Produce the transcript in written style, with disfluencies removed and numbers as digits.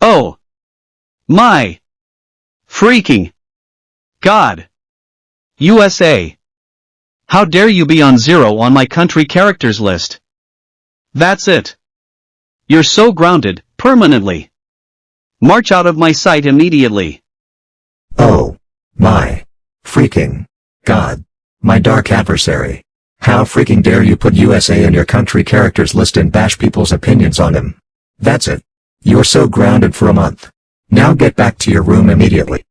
Oh my freaking God. USA. How dare you be on 0 on my country characters list? That's it. You're so grounded, permanently. March out of my sight immediately. Oh my freaking God. My dark adversary. How freaking dare you put USA in your country characters list and bash people's opinions on him. That's it. You're so grounded for a month. Now get back to your room immediately.